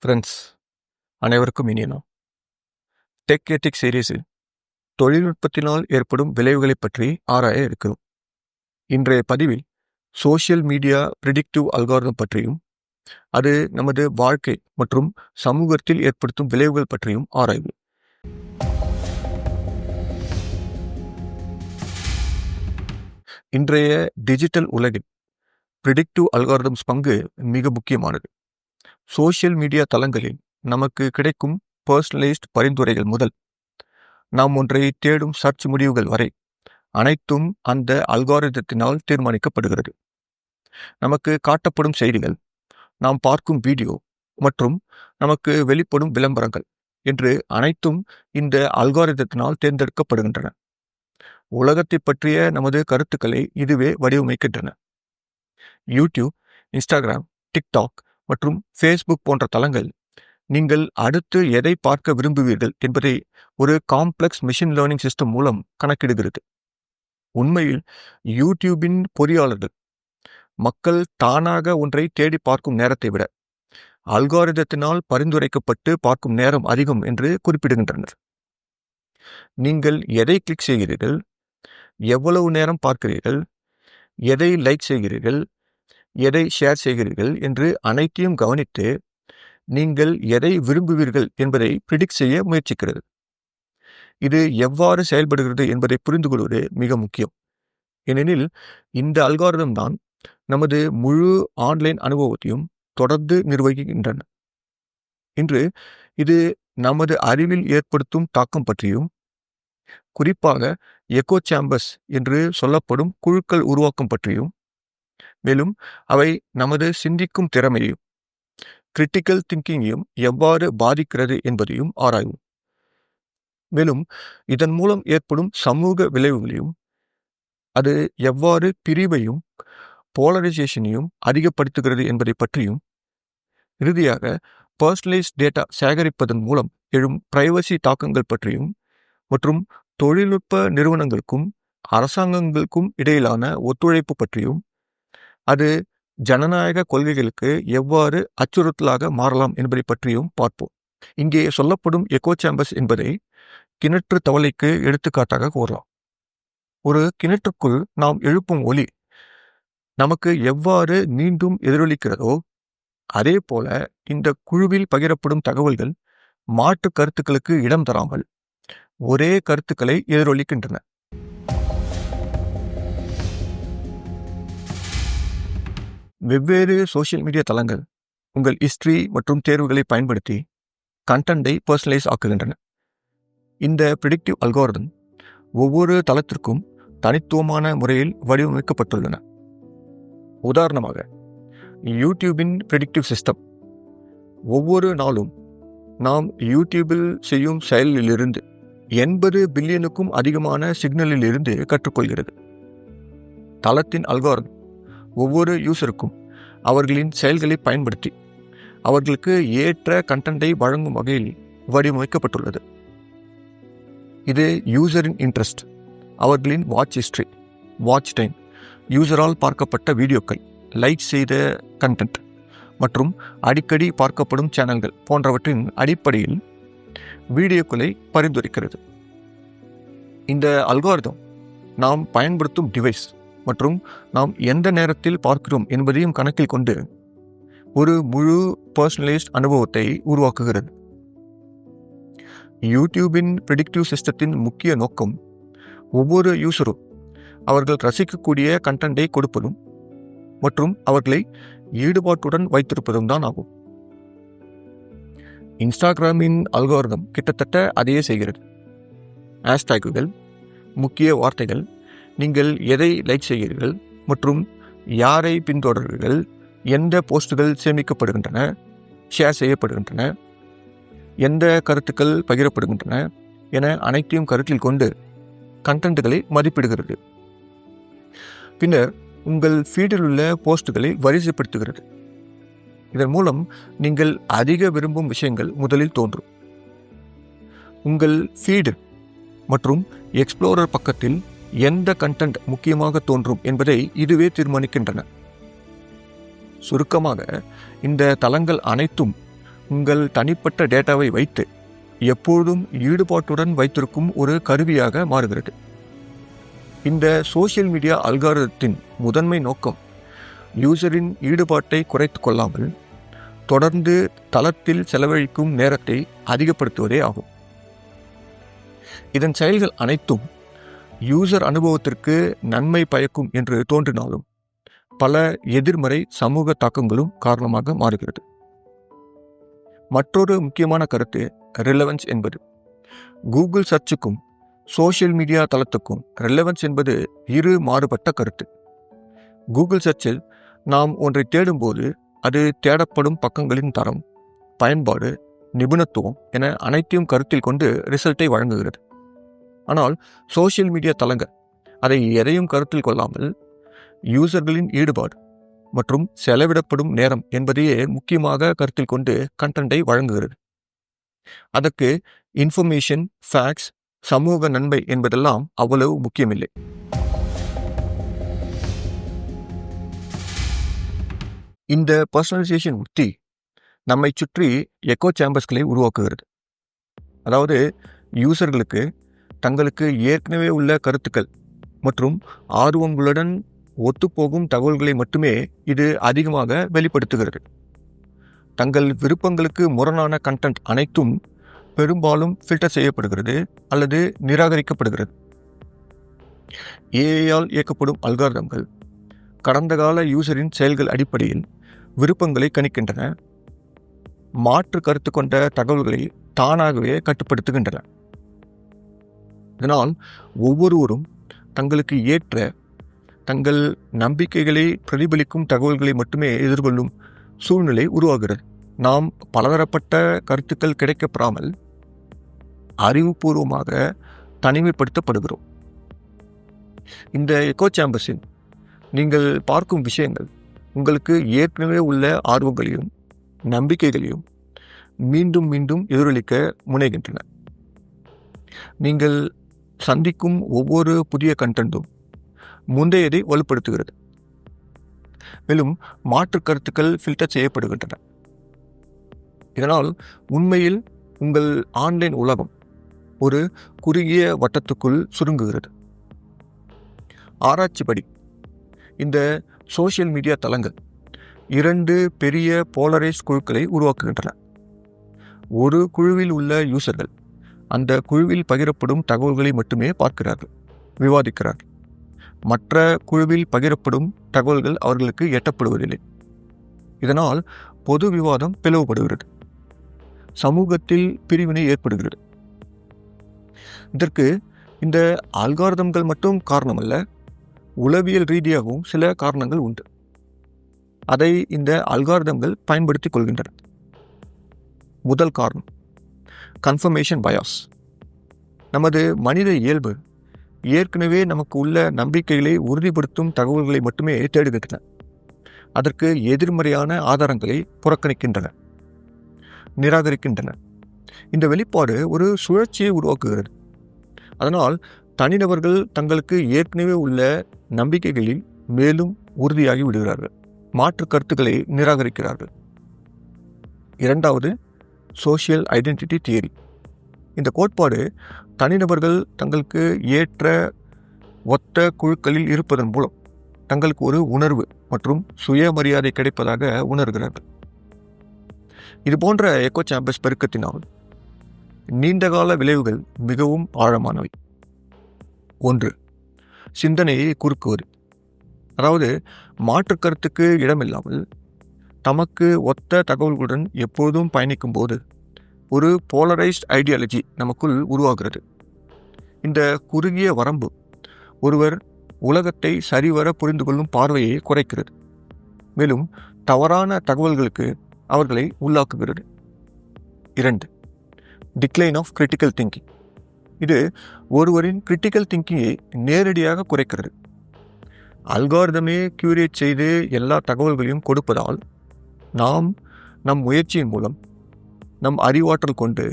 Friends அனைவருக்கும் இனிய நாள். டெக் எத்திக்ஸ் சீரீஸில் தொழில்நுட்பத்தினால் ஏற்படும் விளைவுகளை பற்றி ஆராய இருக்கிறோம். இன்றைய பதிவில் சோஷியல் மீடியா பிரிடிக்டிவ் அல்காரிதம் பற்றியும் அது நமது வாழ்க்கை மற்றும் சமூகத்தில் ஏற்படுத்தும் விளைவுகள் பற்றியும் ஆராய்வோம். இன்றைய டிஜிட்டல் உலகில் பிரிடிக்டிவ் அல்காரிதம்ஸ் பங்கு மிக முக்கியமானது. சோஷியல் மீடியா தளங்களில் நமக்கு கிடைக்கும் பர்சனலைஸ்ட் பரிந்துரைகள் முதல் நாம் ஒன்றை தேடும் சர்ச் முடிவுகள் வரை அனைத்தும் அந்த அல்காரிதத்தினால் தீர்மானிக்கப்படுகிறது. நமக்கு காட்டப்படும் செய்திகள், நாம் பார்க்கும் வீடியோ மற்றும் நமக்கு வெளிப்படும் விளம்பரங்கள் என்று அனைத்தும் இந்த அல்காரிதத்தினால் தேர்ந்தெடுக்கப்படுகின்றன. உலகத்தை பற்றிய நமது கருத்துக்களை இதுவே வடிவமைக்கின்றன. யூடியூப், இன்ஸ்டாகிராம், டிக்டாக் மற்றும் ஃபேஸ்புக் போன்ற தளங்கள் நீங்கள் அடுத்து எதை பார்க்க விரும்புவீர்கள் என்பதை ஒரு காம்ப்ளெக்ஸ் மெஷின் லேர்னிங் சிஸ்டம் மூலம் கணக்கிடுகிறது. உண்மையில் யூடியூபின் பொறியாளர்கள் மக்கள் தானாக ஒன்றை தேடி பார்க்கும் நேரத்தை விட அல்காரிதத்தினால் பரிந்துரைக்கப்பட்டு பார்க்கும் நேரம் அதிகம் என்று குறிப்பிடுகின்றனர். நீங்கள் எதை கிளிக் செய்கிறீர்கள், எவ்வளவு நேரம் பார்க்கிறீர்கள், எதை லைக் செய்கிறீர்கள், எதை ஷேர் செய்கிறீர்கள் என்று அனைத்தையும் கவனித்து நீங்கள் எதை விரும்புவீர்கள் என்பதை பிரிடிக்ட் செய்ய முயற்சிக்கிறது. இது எவ்வாறு செயல்படுகிறது என்பதை புரிந்து கொள்வது மிக முக்கியம். ஏனெனில் இந்த அல்காரிதம் தான் நமது முழு ஆன்லைன் அனுபவத்தையும் தொடர்ந்து நிர்வகிக்கின்றன. இன்று இது நமது அறிவில் ஏற்படுத்தும் தாக்கம் பற்றியும், குறிப்பாக எக்கோ சேம்பர்ஸ் என்று சொல்லப்படும் குழுக்கள் உருவாக்கம் பற்றியும், மேலும் அவை நமது சிந்திக்கும் திறமையையும் கிரிட்டிக்கல் திங்கிங்கையும் எவ்வாறு பாதிக்கிறது என்பதையும் ஆராய்வோம். மேலும் இதன் மூலம் ஏற்படும் சமூக விளைவுகளையும், அது எவ்வாறு பிரிவையும் போலரைசேஷனையும் அதிகப்படுத்துகிறது என்பதை பற்றியும், இறுதியாக பர்சனலைஸ்ட் டேட்டா சேகரிப்பதன் மூலம் எழும் பிரைவசி தாக்கங்கள் பற்றியும் மற்றும் தொழில்நுட்ப நிறுவனங்களுக்கும் அரசாங்கங்களுக்கும் இடையிலான ஒத்துழைப்பு பற்றியும், அது ஜனநாயக கொள்கைகளுக்கு எவ்வாறு அச்சுறுத்தலாக மாறலாம் என்பதை பற்றியும் பார்ப்போம். இங்கே சொல்லப்படும் எக்கோ சேம்பர்ஸ் என்பதை கிணற்று தவளைக்கு எடுத்துக்காட்டாக கூறலாம். ஒரு கிணற்றுக்குள் நாம் எழுப்பும் ஒலி நமக்கு எவ்வாறு மீண்டும் எதிரொலிக்கிறதோ அதே போல இந்த குழுவில் பகிரப்படும் தகவல்கள் மாற்று கருத்துக்களுக்கு இடம் தராமல் ஒரே கருத்துக்களை எதிரொலிக்கின்றன. வெவ்வேறு சோஷியல் மீடியா தளங்கள் உங்கள் ஹிஸ்டரி மற்றும் தேர்வுகளை பயன்படுத்தி கண்டென்ட்டை பர்சனலைஸ் ஆக்குகின்றன. இந்த பிரிடிக்டிவ் அல்காரிதம் ஒவ்வொரு தளத்திற்கும் தனித்துவமான முறையில் வடிவமைக்கப்பட்டுள்ளன. உதாரணமாக, யூடியூபின் பிரிடிக்டிவ் சிஸ்டம் ஒவ்வொரு நாளும் நாம் யூடியூபில் செய்யும் செயலிலிருந்து 80 பில்லியனுக்கும் அதிகமான சிக்னலில் இருந்து கற்றுக்கொள்கிறது. தளத்தின் அல்காரிதம் ஒவ்வொரு யூசருக்கும் அவர்களின் செயல்களை பயன்படுத்தி அவர்களுக்கு ஏற்ற கண்டென்ட்டை வழங்கும் வகையில் வடிவமைக்கப்பட்டுள்ளது. இது யூசரின் இன்ட்ரெஸ்ட், அவர்களின் வாட்ச் ஹிஸ்டரி, வாட்ச் டைம், யூசரால் பார்க்கப்பட்ட வீடியோக்கள், லைக் செய்த கண்டென்ட் மற்றும் அடிக்கடி பார்க்கப்படும் சேனல்கள் போன்றவற்றின் அடிப்படையில் வீடியோக்களை பரிந்துரைக்கிறது. இந்த அல்காரிதம் நாம் பயன்படுத்தும் டிவைஸ் மற்றும் நாம் எந்த நேரத்தில் பார்க்கிறோம் என்பதையும் கணக்கில் கொண்டு ஒரு முழு பர்சனலைஸ்ட் அனுபவத்தை உருவாக்குகிறது. யூடியூபின் பிரிடிக்டிவ் சிஸ்டத்தின் முக்கிய நோக்கம் ஒவ்வொரு யூசரும் அவர்கள் ரசிக்கக்கூடிய கண்டென்ட்டை கொடுப்பதும் மற்றும் அவர்களை ஈடுபாட்டுடன் வைத்திருப்பதும் தான் ஆகும். இன்ஸ்டாகிராமின் அல்காரிதம் கிட்டத்தட்ட அதையே செய்கிறது. ஹேஷ்டேக்குகள், முக்கிய வார்த்தைகள், நீங்கள் எதை லைக் செய்கிறீர்கள் மற்றும் யாரை பின்தொடர்கிறீர்கள், எந்த போஸ்டுகள் சேமிக்கப்படுகின்றன, ஷேர் செய்யப்படுகின்றன, எந்த கருத்துக்கள் பகிரப்படுகின்றன என அனைத்தையும் கருத்தில் கொண்டு கண்டென்ட்டுகளை மதிப்பிடுகிறது. பின்னர் உங்கள் ஃபீடில் உள்ள போஸ்டுகளை வரிசைப்படுத்துகிறது. இதன் மூலம் நீங்கள் அதிக விரும்பும் விஷயங்கள் முதலில் தோன்றும். உங்கள் ஃபீடு மற்றும் எக்ஸ்ப்ளோரர் பக்கத்தில் எந்த கண்டென்ட் முக்கியமாக தோன்றும் என்பதை இதுவே தீர்மானிக்கின்றன. சுருக்கமாக, இந்த தளங்கள் அனைத்தும் உங்கள் தனிப்பட்ட டேட்டாவை வைத்து எப்பொழுதும் ஈடுபாட்டுடன் வைத்திருக்கும் ஒரு கருவியாக மாறுகிறது. இந்த சோஷியல் மீடியா அல்காரிதத்தின் முதன்மை நோக்கம் யூசரின் ஈடுபாட்டை குறைத்து கொள்ளாமல் தொடர்ந்து தளத்தில் செலவழிக்கும் நேரத்தை அதிகப்படுத்துவதே ஆகும். இதன் செயல்கள் அனைத்தும் யூசர் அனுபவத்திற்கு நன்மை பயக்கும் என்று தோன்றினாலும் பல எதிர்மறை சமூக தாக்கங்களும் காரணமாக மாறுகிறது. மற்றொரு முக்கியமான கருத்து ரிலவன்ஸ் என்பது. கூகுள் சர்ச்சுக்கும் சோஷியல் மீடியா தளத்துக்கும் ரிலவன்ஸ் என்பது இரு மாறுபட்ட கருத்து. கூகுள் சர்ச்சில் நாம் ஒன்றை தேடும்போது அது தேடப்படும் பக்கங்களின் தரம், பயன்பாடு, நிபுணத்துவம் என அனைத்தையும் கருத்தில் கொண்டு ரிசல்ட்டை வழங்குகிறது. ஆனால் சோஷியல் மீடியா தளங்கள் அதை எதையும் கருத்தில் கொள்ளாமல் யூசர்களின் ஈடுபாடு மற்றும் செலவிடப்படும் நேரம் என்பதையே முக்கியமாக கருத்தில் கொண்டு கண்டென்ட்டை வழங்குகிறது. அதற்கு இன்ஃபர்மேஷன், ஃபேக்ட்ஸ், சமூக நன்மை என்பதெல்லாம் அவ்வளவு முக்கியமில்லை. இந்த பர்சனலைசேஷன் உத்தி நம்மை சுற்றி எக்கோ சேம்பர்ஸ்களை உருவாக்குகிறது. அதாவது யூசர்களுக்கு தங்களுக்கு ஏற்கனவே உள்ள கருத்துக்கள் மற்றும் ஆர்வங்களுடன் ஒத்துப்போகும் தகவல்களை மட்டுமே இது அதிகமாக வெளிப்படுத்துகிறது. தங்கள் விருப்பங்களுக்கு முரணான கண்டென்ட் அனைத்தும் பெரும்பாலும் ஃபில்டர் செய்யப்படுகிறது அல்லது நிராகரிக்கப்படுகிறது. ஏஐயால் இயக்கப்படும் அல்காரிதம்கள் கடந்த கால யூசரின் செயல்கள் அடிப்படையில் விருப்பங்களை கணிக்கின்றன, மாற்று கருத்து கொண்ட தகவல்களை தானாகவே கட்டுப்படுத்துகின்றன. இதனால் ஒவ்வொருவரும் தங்களுக்கு ஏற்ற தங்கள் நம்பிக்கைகளை பிரதிபலிக்கும் தகவல்களை மட்டுமே எதிர்கொள்ளும் சூழ்நிலை உருவாகிறது. நாம் பலதரப்பட்ட கருத்துக்கள் கிடைக்கப்பெறாமல் அறிவுபூர்வமாக தனிமைப்படுத்தப்படுகிறோம். இந்த எக்கோ சேம்பர்ஸில் நீங்கள் பார்க்கும் விஷயங்கள் உங்களுக்கு ஏற்கனவே உள்ள ஆர்வங்களையும் நம்பிக்கைகளையும் மீண்டும் மீண்டும் எதிரொலிக்க முனைகின்றன. நீங்கள் சந்திக்கும் ஒவ்வொரு புதிய கண்டென்ட்டும் முந்தையதை வலுப்படுத்துகிறது. மேலும் மாற்று கருத்துக்கள் ஃபில்டர் செய்யப்படுகின்றன. இதனால் உண்மையில் உங்கள் ஆன்லைன் உலகம் ஒரு குறுகிய வட்டத்துக்குள் சுருங்குகிறது. ஆராய்ச்சிப்படி இந்த சோஷியல் மீடியா தளங்கள் 2 பெரிய போலரைஸ் குழுக்களை உருவாக்குகின்றன. ஒரு குழுவில் உள்ள யூசர்கள் அந்த குழுவில் பகிரப்படும் தகவல்களை மட்டுமே பார்க்கிறார்கள், விவாதிக்கிறார்கள். மற்ற குழுவில் பகிரப்படும் தகவல்கள் அவர்களுக்கு எட்டப்படுவதில்லை. இதனால் பொது விவாதம் பிளவுபடுகிறது, சமூகத்தில் பிரிவினை ஏற்படுகிறது. இதற்கு இந்த அல்காரிதம்கள் மட்டும் காரணமல்ல, உளவியல் ரீதியாகவும் சில காரணங்கள் உண்டு. அதை இந்த அல்காரிதம்கள் பயன்படுத்திக் கொள்கின்றன. முதல் காரணம் கன்ஃபர்மேஷன் பயாஸ். நமது மனித இயல்பு ஏற்கனவே நமக்கு உள்ள நம்பிக்கைகளை உறுதிப்படுத்தும் தகவல்களை மட்டுமே தேடுகின்றன. அதற்கு எதிர்மறையான ஆதாரங்களை புறக்கணிக்கின்றன, நிராகரிக்கின்றன. இந்த வெளிப்பாடு ஒரு சுழற்சியை உருவாக்குகிறது. அதனால் தனிநபர்கள் தங்களுக்கு ஏற்கனவே உள்ள நம்பிக்கைகளில் மேலும் உறுதியாகி விடுகிறார்கள், மாற்று கருத்துக்களை நிராகரிக்கிறார்கள். இரண்டாவது, சோஷியல் ஐடென்டிட்டி தியரி. இந்த கோட்பாடு தனிநபர்கள் தங்களுக்கு ஏற்ற ஒத்த குழுக்களில் இருப்பதன் மூலம் தங்களுக்கு ஒரு உணர்வு மற்றும் சுயமரியாதை கிடைப்பதாக உணர்கிறார்கள். இது போன்ற எக்கோ சேம்பர்ஸ் பெருக்கத்தினால் நீண்டகால விளைவுகள் மிகவும் ஆழமானவை. 1. சிந்தனையை குறுக்குவது. அதாவது மாற்று கருத்துக்கு இடமில்லாமல் தமக்கு ஒத்த தகவல்களுடன் எப்போதும் பயணிக்கும் போது ஒரு போலரைஸ்ட் ஐடியாலஜி நமக்குள் உருவாகிறது. இந்த குறுகிய வரம்பு ஒருவர் உலகத்தை சரிவர புரிந்து கொள்ளும் பார்வையை குறைக்கிறது, மேலும் தவறான தகவல்களுக்கு அவர்களை உள்ளாக்குகிறது. 2. Decline of critical thinking. இது ஒருவரின் கிரிட்டிக்கல் திங்கிங்கை நேரடியாக குறைக்கிறது. அல்காரிதமே கியூரேட் செய்து எல்லா தகவல்களையும் கொடுப்பதால் நாம் நம் முயற்சியின் மூலம் நம் அறிவாற்றல் கொண்டு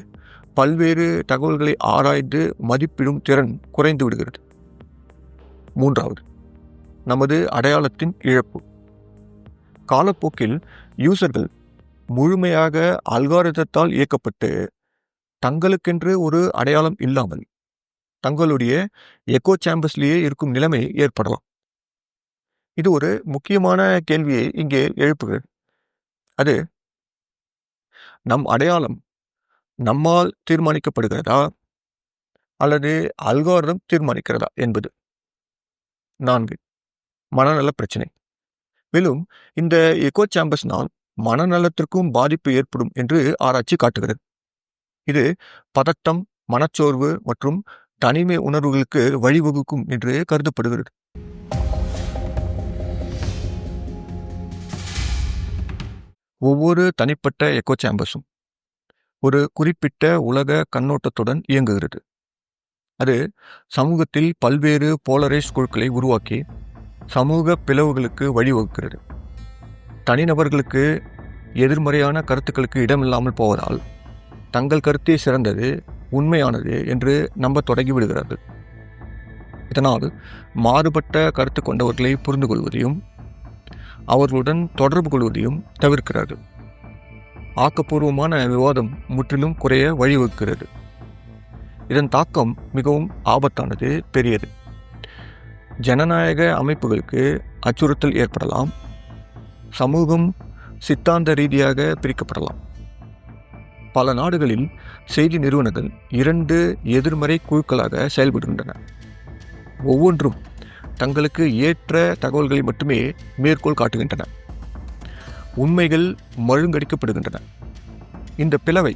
பல்வேறு தகவல்களை ஆராய்ந்து மதிப்பிடும் திறன் குறைந்து விடுகிறது. 3. நமது அடையாளத்தின் இழப்பு. காலப்போக்கில் யூசர்கள் முழுமையாக அல்காரிதத்தால் இயக்கப்பட்டு தங்களுக்கென்று ஒரு அடையாளம் இல்லாமல் தங்களுடைய எக்கோ சேம்பர்ஸ்லேயே இருக்கும் நிலைமை ஏற்படலாம். இது ஒரு முக்கியமான கேள்வியை இங்கே எழுப்புகிறது. அது நம் அடையாளம் நம்மால் தீர்மானிக்கப்படுகிறதா அல்லது அல்காரிதம் தீர்மானிக்கிறதா என்பது. 4. மனநல பிரச்சனை. மேலும் இந்த எக்கோ சேம்பர்ஸ்னால் மனநலத்திற்கும் பாதிப்பு ஏற்படும் என்று ஆராய்ச்சி காட்டுகிறது. இது பதட்டம், மனச்சோர்வு மற்றும் தனிமை உணர்வுகளுக்கு வழிவகுக்கும் என்று கருதப்படுகிறது. ஒவ்வொரு தனிப்பட்ட எக்கோ சேம்பர்ஸும் ஒரு குறிப்பிட்ட உலக கண்ணோட்டத்துடன் இயங்குகிறது. அது சமூகத்தில் பல்வேறு போலரைஸ்ட் குழுக்களை உருவாக்கி சமூக பிளவுகளுக்கு வழிவகுக்கிறது. தனிநபர்களுக்கு எதிர்மறையான கருத்துக்களுக்கு இடமில்லாமல் போவதால் தங்கள் கருத்தே சிறந்தது, உண்மையானது என்று நம்ப தொடங்கிவிடுகிறார்கள். இதனால் மாறுபட்ட கருத்து கொண்டவர்களை புரிந்து கொள்வதையும் அவர்களுடன் தொடர்பு கொள்வதையும் தவிர்க்கிறார்கள். ஆக்கப்பூர்வமான விவாதம் முற்றிலும் குறைய வழிவகுக்கிறது. இதன் தாக்கம் மிகவும் ஆபத்தானது, பெரியது. ஜனநாயக அமைப்புகளுக்கு அச்சுறுத்தல் ஏற்படலாம். சமூகம் சித்தாந்த ரீதியாக பிரிக்கப்படலாம். பல நாடுகளில் செய்தி நிறுவனங்கள் 2 எதிர்மறை குழுக்களாக செயல்படுகின்றன. ஒவ்வொன்றும் தங்களுக்கு ஏற்ற தகவல்களை மட்டுமே மேற்கோள் காட்டுகின்றன. உண்மைகள் மழுங்கடிக்கப்படுகின்றன. இந்த பிளவை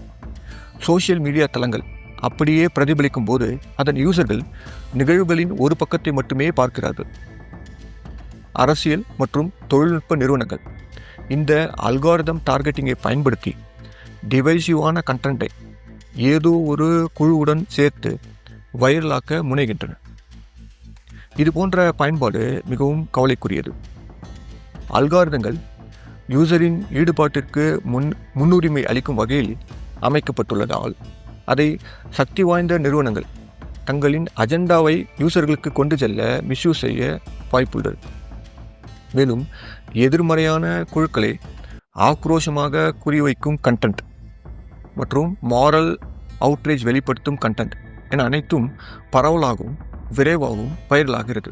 சோஷியல் மீடியா தளங்கள் அப்படியே பிரதிபலிக்கும் போது அதன் யூசர்கள் நிகழ்வுகளின் ஒரு பக்கத்தை மட்டுமே பார்க்கிறார்கள். அரசியல் மற்றும் தொழில்நுட்ப நிறுவனங்கள் இந்த அல்காரிதம் டார்கெட்டிங்கை பயன்படுத்தி டிவைசிவான கண்டென்ட்டை ஏதோ ஒரு குழுவுடன் சேர்த்து வைரலாக்க முனைகின்றன. இது போன்ற பயன்பாடு மிகவும் கவலைக்குரியது. அல்காரிதங்கள் யூசரின் ஈடுபாட்டிற்கு முன்னுரிமை அளிக்கும் வகையில் அமைக்கப்பட்டுள்ளதால் அதை சக்தி வாய்ந்த நிறுவனங்கள் தங்களின் அஜெண்டாவை யூசர்களுக்கு கொண்டு செல்ல மிஸ்யூஸ் செய்ய வாய்ப்புள்ளது. மேலும் எதிர்மறையான குழுக்களை ஆக்ரோஷமாக குறிவைக்கும் கண்டென்ட் மற்றும் மாரல் அவுட்ரேஜ் வெளிப்படுத்தும் கண்டென்ட் என அனைத்தும் பரவலாகவும் விரைவாகவும் வைரலாகிறது.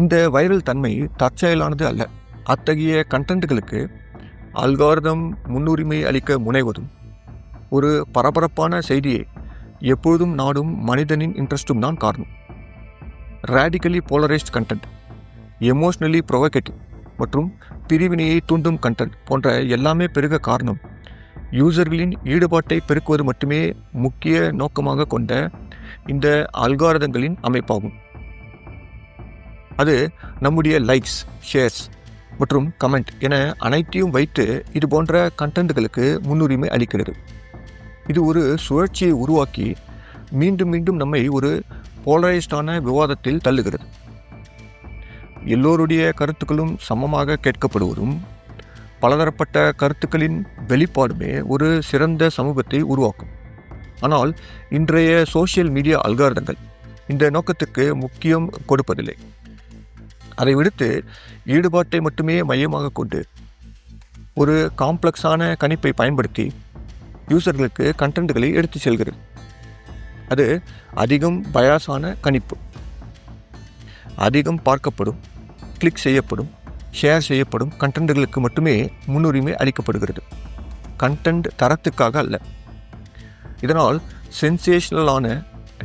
இந்த வைரல் தன்மை தற்செயலானது அல்ல. அத்தகைய கண்டென்ட்களுக்கு அல்காரிதம் முன்னுரிமை அளிக்க முனைவதும் ஒரு பரபரப்பான செய்தியை எப்பொழுதும் நாடும் மனிதனின் இன்ட்ரெஸ்டும் தான் காரணம். ரேடிக்கலி போலரைஸ்ட் கண்டென்ட், எமோஷ்னலி ப்ரொவோகேட்டிவ் மற்றும் பிரிவினையை தூண்டும் கண்டென்ட் போன்ற எல்லாமே பெருக காரணம் யூசர்களின் ஈடுபாட்டை பெருக்குவது மட்டுமே முக்கிய நோக்கமாக கொண்ட இந்த அல்காரிதங்களின் அமைப்பாகும். அது நம்முடைய லைக்ஸ், ஷேர்ஸ் மற்றும் கமெண்ட் என அனைத்தையும் வைத்து இது போன்ற கண்டென்ட்களுக்கு முன்னுரிமை அளிக்கிறது. இது ஒரு சுழற்சியை உருவாக்கி மீண்டும் மீண்டும் நம்மை ஒரு போலரைஸ்டான விவாதத்தில் தள்ளுகிறது. எல்லோருடைய கருத்துக்களும் சமமாக கேட்கப்படுவதும் பலதரப்பட்ட கருத்துக்களின் வெளிப்பாடுமே ஒரு சிறந்த சமூகத்தை உருவாக்கும். ஆனால் இன்றைய சோஷியல் மீடியா அல்காரிதங்கள் இந்த நோக்கத்துக்கு முக்கியம் கொடுப்பதில்லை. அதை விடுத்து ஈடுபாட்டை மட்டுமே மையமாக கொண்டு ஒரு காம்ப்ளெக்ஸான கணிப்பை பயன்படுத்தி யூசர்களுக்கு கண்டென்ட்களை எடுத்து செல்கிறது. அது அதிகம் பயாஸான கணிப்பு. அதிகம் பார்க்கப்படும், கிளிக் செய்யப்படும், ஷேர் செய்யப்படும் கண்டென்ட்களுக்கு மட்டுமே முன்னுரிமை அளிக்கப்படுகிறது, கண்டென்ட் தரத்துக்காக அல்ல. இதனால் சென்சேஷனலான,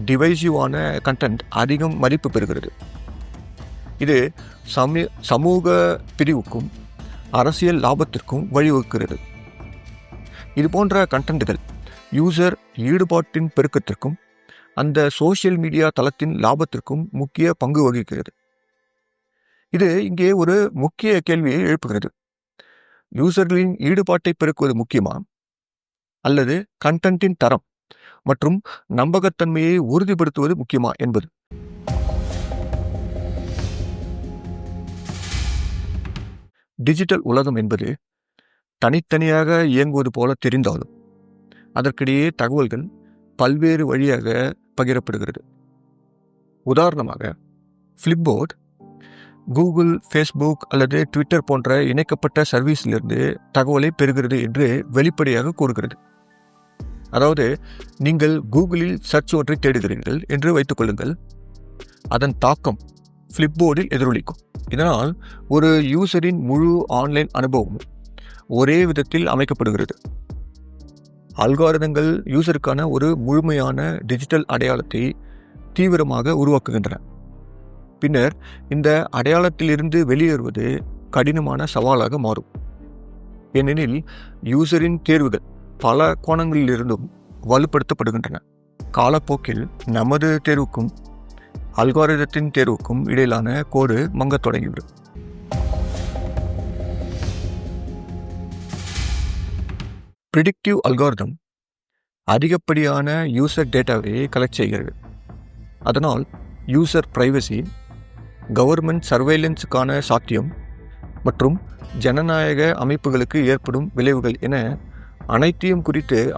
டிவைசிவான கண்டென்ட் அதிகம் மதிப்பு பெறுகிறது. இது சமூக பிரிவுக்கும் அரசியல் லாபத்திற்கும் வழிவகுக்கிறது. இது போன்ற கண்டென்ட்கள் யூசர் ஈடுபாட்டின் பெருக்கத்திற்கும் அந்த சோஷியல் மீடியா தளத்தின் லாபத்திற்கும் முக்கிய பங்கு வகிக்கிறது. இது இங்கே ஒரு முக்கிய கேள்வியை எழுப்புகிறது. யூசர்களின் ஈடுபாட்டை பெருக்குவது முக்கியமா அல்லது கண்டென்ட்டின் தரம் மற்றும் நம்பகத்தன்மையை உறுதிப்படுத்துவது முக்கியமா என்பது. டிஜிட்டல் உலகம் என்பது தனித்தனியாக இயங்குவது போல தெரிந்தாலும் அதற்கிடையே தகவல்கள் பல்வேறு வழியாக பகிரப்படுகிறது. உதாரணமாக, ஃப்ளிப்போர்ட் கூகுள், ஃபேஸ்புக் அல்லது ட்விட்டர் போன்ற இணைக்கப்பட்ட சர்வீஸிலிருந்து தகவலை பெறுகிறது என்று வெளிப்படையாக கூறுகிறது. அதாவது, நீங்கள் கூகுளில் சர்ச் ஒன்றை தேடுகிறீர்கள் என்று வைத்துக் கொள்ளுங்கள். அதன் தாக்கம் ஃப்ளிப்போர்டில் எதிரொலிக்கும். இதனால் ஒரு யூசரின் முழு ஆன்லைன் அனுபவமும் ஒரே விதத்தில் அமைக்கப்படுகிறது. அல்காரிதங்கள் யூசருக்கான ஒரு முழுமையான டிஜிட்டல் அடையாளத்தை தீவிரமாக உருவாக்குகின்றன. பின்னர் இந்த அடையாளத்திலிருந்து வெளியேறுவது கடினமான சவாலாக மாறும். ஏனெனில் யூசரின் தேர்வுகள் பல கோணங்களிலிருந்தும் வலுப்படுத்தப்படுகின்றன. காலப்போக்கில் நமது தேர்வுக்கும் அல்காரிதத்தின் தேர்வுக்கும் இடையிலான கோடு மங்கத் தொடங்கிவிடும். ப்ரிடிக்டிவ் அல்காரிதம் அதிகப்படியான யூசர் டேட்டாவை கலெக்ட் செய்கிறது. அதனால் யூசர் பிரைவசி, கவர்மெண்ட் சர்வேலன்ஸுக்கான சாத்தியம் மற்றும் ஜனநாயக அமைப்புகளுக்கு ஏற்படும் விளைவுகள் என அனைத்தையும் குறித்து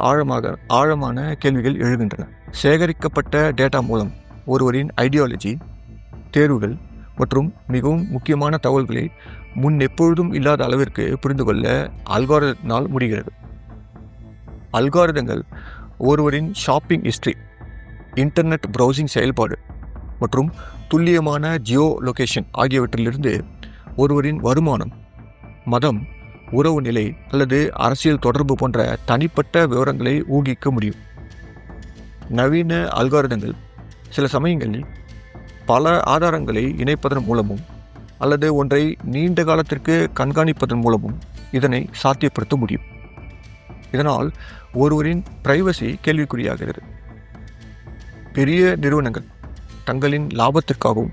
ஆழமான கேள்விகள் எழுகின்றன. சேகரிக்கப்பட்ட டேட்டா மூலம் ஒருவரின் ஐடியாலஜி, தேர்வுகள் மற்றும் மிகவும் முக்கியமான தகவல்களை முன் எப்பொழுதும் இல்லாத அளவிற்கு புரிந்து கொள்ள அல்காரிதத்தினால் முடிகிறது. அல்காரிதங்கள் ஒருவரின் ஷாப்பிங் ஹிஸ்டரி, இன்டர்நெட் ப்ரௌசிங் செயல்பாடு மற்றும் துல்லியமான ஜியோ லொகேஷன் ஆகியவற்றிலிருந்து ஒருவரின் வருமானம், மதம், உறவு நிலை அல்லது அரசியல் தொடர்பு போன்ற தனிப்பட்ட விவரங்களை ஊகிக்க முடியும். நவீன அல்காரிதங்கள் சில சமயங்களில் பல ஆதாரங்களை இணைப்பதன் மூலமும் அல்லது ஒன்றை நீண்ட காலத்திற்கு கண்காணிப்பதன் மூலமும் இதனை சாத்தியப்படுத்த முடியும். இதனால் ஒருவரின் பிரைவசி கேள்விக்குறியாகிறது. பெரிய நிறுவனங்கள் தங்களின் லாபத்திற்காகவும்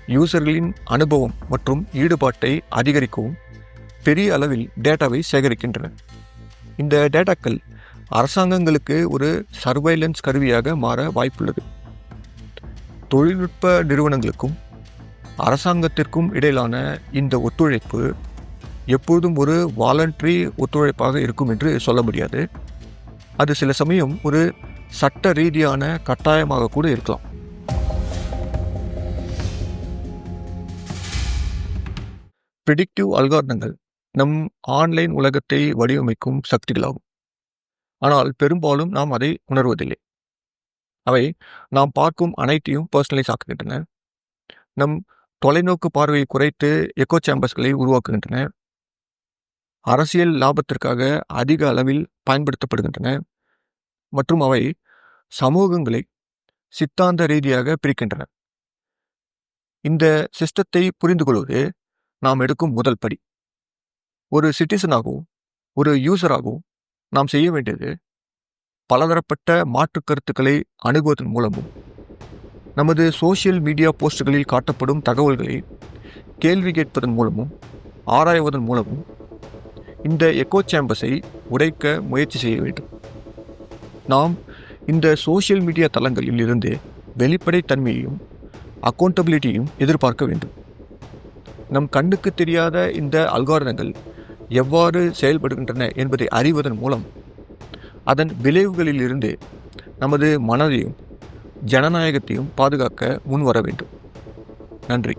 யூசர்களின் அனுபவம் மற்றும் ஈடுபாட்டை அதிகரிக்கவும் பெரிய அளவில் டேட்டாவை சேகரிக்கின்றன. இந்த டேட்டாக்கள் அரசாங்கங்களுக்கு ஒரு சர்வைலன்ஸ் கருவியாக மாற வாய்ப்புள்ளது. தொழில்நுட்ப நிறுவனங்களுக்கும் அரசாங்கத்திற்கும் இடையிலான இந்த ஒத்துழைப்பு எப்போதும் ஒரு வாலண்டரி ஒத்துழைப்பாக இருக்கும் என்று சொல்ல முடியாது. அது சில சமயம் ஒரு சட்ட ரீதியான கட்டாயமாக கூட இருக்கலாம். ப்ரிடிக்டிவ் அல்காரிதங்கள் நம் ஆன்லைன் உலகத்தை வடிவமைக்கும் சக்திகளாகும். ஆனால் பெரும்பாலும் நாம் அதை உணர்வதில்லை. அவை நாம் பார்க்கும் அனைத்தையும் பர்சனலைஸ் ஆக்குகின்றன. நம் தொலைநோக்கு பார்வையை குறைத்து எக்கோ சேம்பர்ஸ்களை உருவாக்குகின்றன. அரசியல் லாபத்திற்காக அதிக அளவில் பயன்படுத்தப்படுகின்றன மற்றும் அவை சமூகங்களை சித்தாந்த ரீதியாக பிரிக்கின்றன. இந்த சிஸ்டத்தை புரிந்து கொள்வது நாம் எடுக்கும் முதல் படி. ஒரு சிட்டிசனாகவும் ஒரு யூசராகவும் நாம் செய்ய வேண்டியது பலதரப்பட்ட மாற்று கருத்துக்களை அணுகுவதன் மூலமும் நமது சோஷியல் மீடியா போஸ்டுகளில் காட்டப்படும் தகவல்களை கேள்வி கேட்பதன் மூலமும் ஆராய்வதன் மூலமும் இந்த எக்கோ சேம்பர்ஸை உடைக்க முயற்சி செய்ய வேண்டும். நாம் இந்த சோஷியல் மீடியா தளங்களில் இருந்து வெளிப்படைத்தன்மையையும் அக்கௌண்டபிலிட்டியையும் எதிர்பார்க்க வேண்டும். நம் கண்ணுக்கு தெரியாத இந்த அல்காரிதங்கள் எவ்வாறு செயல்படுகின்றன என்பதை அறிவதன் மூலம் அதன் விளைவுகளிலிருந்து நமது மனதையும் ஜனநாயகத்தையும் பாதுகாக்க முன்வர வேண்டும். நன்றி.